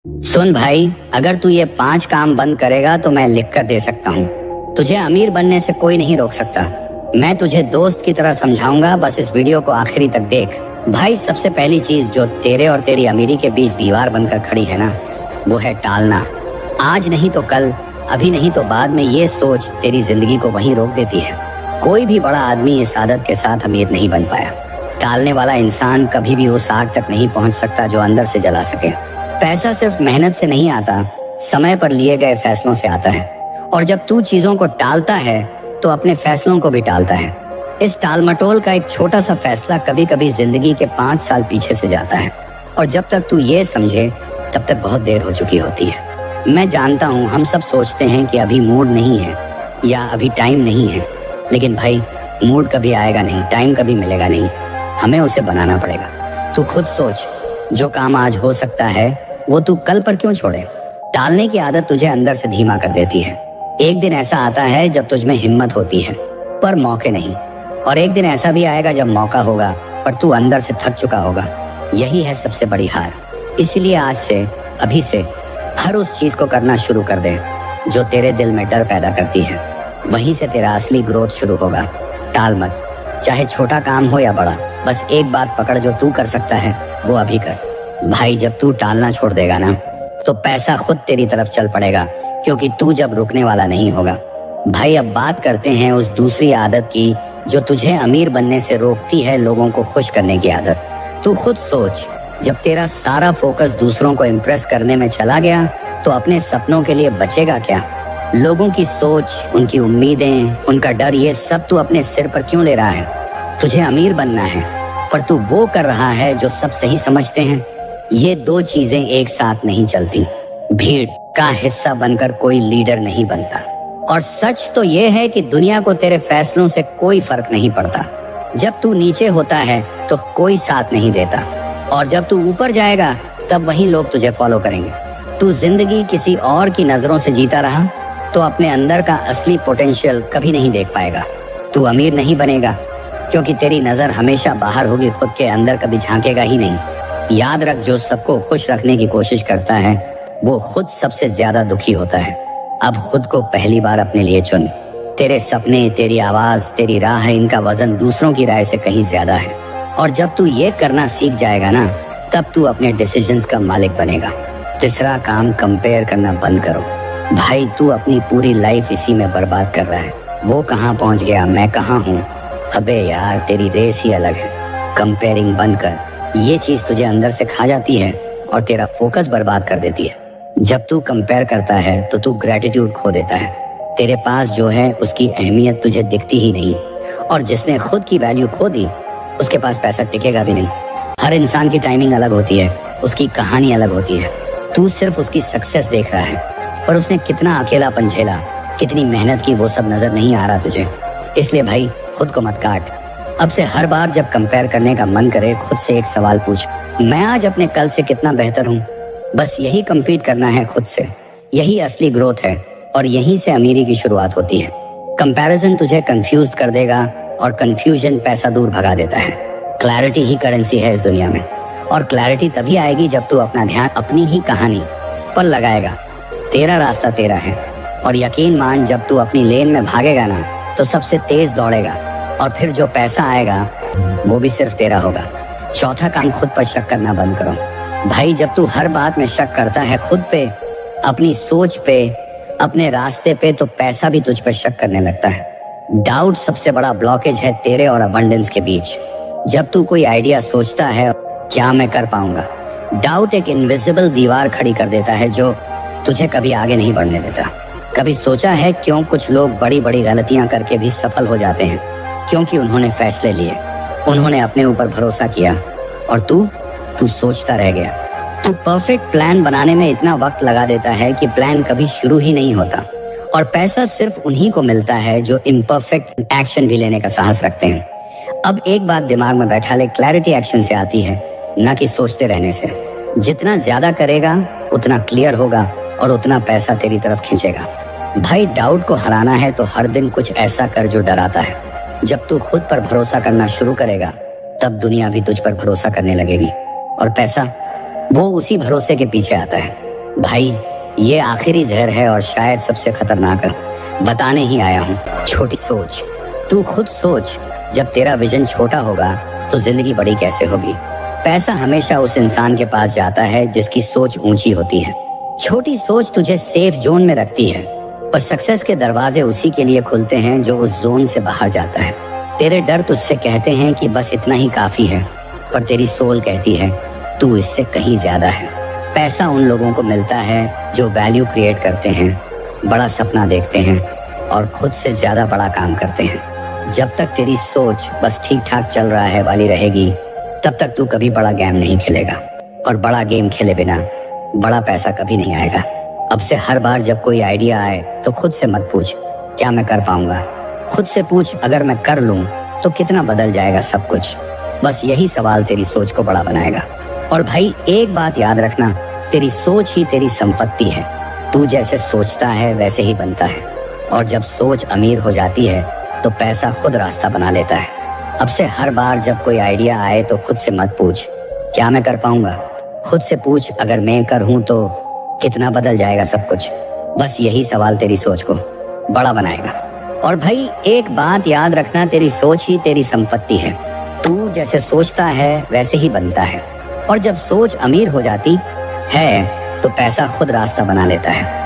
सुन भाई, अगर तू ये 5 काम बंद करेगा तो मैं लिख कर दे सकता हूँ। तुझे अमीर बनने से कोई नहीं रोक सकता। मैं तुझे दोस्त की तरह समझाऊंगा, बस इस वीडियो को आखिरी तक देख। भाई, सबसे पहली चीज जो तेरे और तेरी अमीरी के बीच दीवार बनकर खड़ी है ना, वो है टालना। आज नहीं तो कल, अभी नहीं तो बाद में, ये सोच तेरी जिंदगी को वहीं रोक देती है। कोई भी बड़ा आदमी इस आदत के साथ अमीर नहीं बन पाया। टालने वाला इंसान कभी भी उस आग तक नहीं पहुंच सकता जो अंदर से जला सके। पैसा सिर्फ मेहनत से नहीं आता, समय पर लिए गए फैसलों से आता है। और जब तू चीजों को टालता है तो अपने फैसलों को भी टालता है। इस टालमटोल का एक छोटा सा फैसला कभी कभी जिंदगी के 5 साल पीछे से जाता है। और जब तक तू ये समझे तब तक बहुत देर हो चुकी होती है। मैं जानता हूँ, हम सब सोचते हैं कि अभी मूड नहीं है या अभी टाइम नहीं है, लेकिन भाई, मूड कभी आएगा नहीं, टाइम कभी मिलेगा नहीं, हमें उसे बनाना पड़ेगा। तू खुद सोच, जो काम आज हो सकता है वो तू कल पर क्यों छोड़े। टालने की आदत तुझे अंदर से धीमा कर देती है। एक दिन ऐसा आता है जब तुझ में हिम्मत होती है पर मौके नहीं, और एक दिन ऐसा भी आएगा जब मौका होगा पर तू अंदर से थक चुका होगा। यही है सबसे बड़ी हार। इसलिए आज से, अभी से, हर उस चीज को करना शुरू कर दे जो तेरे दिल में डर पैदा करती है। वहीं से तेरा असली ग्रोथ शुरू होगा। टाल मत, चाहे छोटा काम हो या बड़ा। बस एक बात पकड़, जो तू कर सकता है वो अभी कर। भाई, जब तू टालना छोड़ देगा ना, तो पैसा खुद तेरी तरफ चल पड़ेगा, क्योंकि तू जब रुकने वाला नहीं होगा। भाई, अब बात करते हैं उस दूसरी आदत की जो तुझे अमीर बनने से रोकती है, लोगों को खुश करने की आदत। तू खुद सोच, जब तेरा सारा फोकस दूसरों को इम्प्रेस करने में चला गया तो अपने सपनों के लिए बचेगा क्या? लोगों की सोच, उनकी उम्मीदें, उनका डर, ये सब तू अपने सिर पर क्यों ले रहा है? तुझे अमीर बनना है पर तू वो कर रहा है जो सब सही समझते हैं। ये दो चीजें एक साथ नहीं चलती। भीड़ का हिस्सा बनकर कोई लीडर नहीं बनता। और सच तो ये है कि दुनिया को तेरे फैसलों से कोई फर्क नहीं पड़ता। जब तू नीचे होता है तो कोई साथ नहीं देता, और जब तू ऊपर जाएगा तब वही लोग तुझे फॉलो करेंगे। तू जिंदगी किसी और की नजरों से जीता रहा तो अपने अंदर का असली पोटेंशियल कभी नहीं देख पाएगा। तू अमीर नहीं बनेगा क्योंकि तेरी नजर हमेशा बाहर होगी, खुद के अंदर कभी झांकेगा ही नहीं। याद रख, जो सबको खुश रखने की कोशिश करता है वो खुद सबसे ज्यादा दुखी होता है। अब खुद को पहली बार अपने लिए चुन। तेरे सपने, तेरी आवाज, तेरी राह, इनका वजन दूसरों की राय से कहीं ज्यादा है। और जब तू ये करना सीख जाएगा ना, तब तू अपने डिसीजंस का मालिक बनेगा। तीसरा काम, कंपेयर करना बंद करो। भाई, तू अपनी पूरी लाइफ इसी में बर्बाद कर रहा है। वो कहाँ पहुंच गया, मैं कहाँ हूँ। अबे यार, तेरी रेस ही अलग है। कंपेयरिंग बंद कर। ये चीज तुझे अंदर से खा जाती है और तेरा फोकस बर्बाद कर देती है। जब तू कंपेयर करता है तो तू ग्रेटिट्यूड खो देता है। तेरे पास जो है उसकी अहमियत तुझे दिखती ही नहीं, और जिसने खुद की वैल्यू खो दी उसके पास पैसा टिकेगा भी नहीं। हर इंसान की टाइमिंग अलग होती है, उसकी कहानी अलग होती है। तू सिर्फ उसकी सक्सेस देख रहा है, पर उसने कितना अकेलापन झेला, कितनी मेहनत की, वो सब नजर नहीं आ रहा तुझे। इसलिए भाई, खुद को मत काट। अब से हर बार जब कंपेयर करने का मन करे, खुद से एक सवाल पूछ, मैं आज अपने कल से कितना बेहतर हूँ? बस यही compete करना है खुद से। यही असली ग्रोथ है, और यहीं से अमीरी की शुरुआत होती है। कंपैरिजन तुझे कंफ्यूज कर देगा, और कंफ्यूजन पैसा दूर भगा देता है। क्लैरिटी ही करेंसी है इस दुनिया में, और क्लैरिटी तभी आएगी जब तू अपना ध्यान अपनी ही कहानी पर लगाएगा। तेरा रास्ता तेरा है, और यकीन मान, जब तू अपनी लेन में भागेगा ना, तो सबसे तेज दौड़ेगा, और फिर जो पैसा आएगा वो भी सिर्फ तेरा होगा। चौथा काम, खुद पर शक करना बंद करो। भाई, जब तू हर बात में शक करता है, खुद पे, अपनी सोच पे, अपने रास्ते पे, तो पैसा भी तुझ पर शक करने लगता है। डाउट सबसे बड़ा ब्लॉकेज है तेरे और अबंडेंस के बीच। जब तू कोई आइडिया सोचता है, क्या मैं कर पाऊंगा, डाउट एक इनविजिबल दीवार खड़ी कर देता है जो तुझे कभी आगे नहीं बढ़ने देता। कभी सोचा है क्यों कुछ लोग बड़ी बड़ी गलतियां करके भी सफल हो जाते हैं? क्योंकि उन्होंने फैसले लिए, उन्होंने अपने ऊपर भरोसा किया, और तू सोचता रह गया। तू परफेक्ट प्लान बनाने में इतना वक्त लगा देता है कि प्लान कभी शुरू ही नहीं होता। और पैसा सिर्फ उन्हीं को मिलता है जो इम्परफेक्ट एक्शन भी लेने का साहस रखते हैं। अब एक बात दिमाग में बैठा ले, क्लैरिटी एक्शन से आती है, ना कि सोचते रहने से। जितना ज्यादा करेगा उतना क्लियर होगा, और उतना पैसा तेरी तरफ खींचेगा। भाई, डाउट को हराना है तो हर दिन कुछ ऐसा कर जो डराता है। जब तू खुद पर भरोसा करना शुरू करेगा, तब दुनिया भी तुझ पर भरोसा करने लगेगी, और पैसा वो उसी भरोसे के पीछे आता है। भाई ये आखिरी जहर है और शायद सबसे खतरनाक, बताने ही आया हूँ। छोटी सोच। तू खुद सोच, जब तेरा विजन छोटा होगा तो जिंदगी बड़ी कैसे होगी। पैसा हमेशा उस इंसान के पास जाता है जिसकी सोच ऊंची होती है। छोटी सोच तुझे सेफ जोन में रखती है, पर सक्सेस के दरवाजे उसी के लिए खुलते हैं जो उस जोन से बाहर जाता है। तेरे डर तुझसे कहते हैं कि बस इतना ही काफी है, पर तेरी सोल कहती है तू इससे कहीं ज्यादा है। पैसा उन लोगों को मिलता है जो वैल्यू क्रिएट करते हैं, बड़ा सपना देखते हैं और खुद से ज्यादा बड़ा काम करते हैं। जब तक तेरी सोच बस ठीक ठाक चल रहा है वाली रहेगी, तब तक तू कभी बड़ा गेम नहीं खेलेगा, और बड़ा गेम खेले बिना बड़ा पैसा कभी नहीं आएगा। अब से हर बार जब कोई आइडिया आए तो खुद से मत पूछ क्या मैं कर पाऊंगा, खुद से पूछ अगर मैं कर लूं तो कितना बदल जाएगा सब कुछ। बस यही सवाल तेरी सोच को बड़ा बनाएगा। और भाई एक बात याद रखना, तेरी सोच ही तेरी संपत्ति है। तू जैसे सोचता है वैसे ही बनता है, और जब सोच अमीर हो जाती है तो पैसा खुद रास्ता बना लेता है। अब से हर बार जब कोई आइडिया आए तो खुद से मत पूछ क्या मैं कर पाऊंगा, खुद से पूछ अगर मैं कर हूं तो कितना बदल जाएगा सब कुछ। बस यही सवाल तेरी सोच को बड़ा बनाएगा। और भाई एक बात याद रखना, तेरी सोच ही तेरी संपत्ति है। तू जैसे सोचता है वैसे ही बनता है, और जब सोच अमीर हो जाती है तो पैसा खुद रास्ता बना लेता है।